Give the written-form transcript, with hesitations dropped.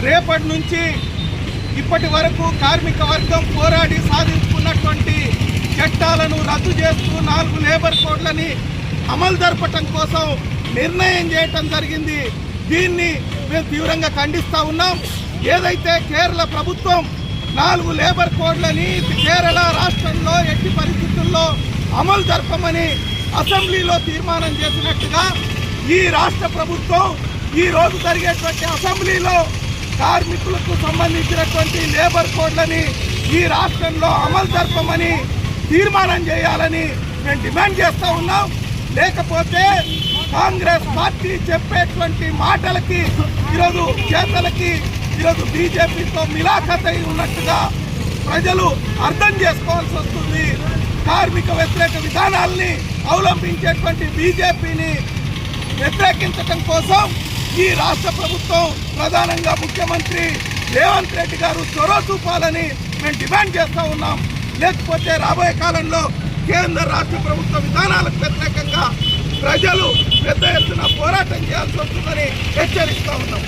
రేపటి నుంచి ఇప్పటి వరకు కార్మిక వర్గం పోరాడి సాధించుకున్నటువంటి చట్టాలను రద్దు చేస్తూ 4 లేబర్ కోడ్లని అమలు జరపటం కోసం నిర్ణయం చేయటం జరిగింది. దీన్ని మేము తీవ్రంగా ఖండిస్తూ ఉన్నాం. ఏదైతే కేరళ ప్రభుత్వం 4 లేబర్ కోడ్లని కేరళ రాష్ట్రంలో ఎట్టి పరిస్థితుల్లో అమలు జరపమని అసెంబ్లీలో తీర్మానం చేసినట్టుగా ఈ రాష్ట్ర ప్రభుత్వం ఈ రోజు జరిగేటువంటి అసెంబ్లీలో కార్మికులకు సంబంధించినటువంటి లేబర్ కోడ్లని ఈ రాష్ట్రంలో అమలు జరపమని తీర్మానం చేయాలని మేము డిమాండ్ చేస్తూ ఉన్నాం. లేకపోతే కాంగ్రెస్ పార్టీ చెప్పేటువంటి మాటలకి ఈరోజు చేతలకి ఈరోజు బీజేపీతో మిలాఖతై ఉన్నట్టుగా ప్రజలు అర్థం చేసుకోవాల్సి వస్తుంది. కార్మిక వ్యతిరేక విధానాల్ని అవలంబించేటువంటి బీజేపీని వ్యతిరేకించడం కోసం ఈ రాష్ట్ర ప్రభుత్వం ప్రధానంగా ముఖ్యమంత్రి రేవంత్ రెడ్డి గారు చొరవ చూపాలని మేము డిమాండ్ చేస్తూ ఉన్నాం. లేకపోతే రాబోయే కాలంలో కేంద్ర రాష్ట్ర ప్రభుత్వ విధానాలకు వ్యతిరేకంగా ప్రజలు పెద్ద ఎత్తున పోరాటం చేయాల్సి వస్తుందని హెచ్చరిస్తూ ఉన్నాం.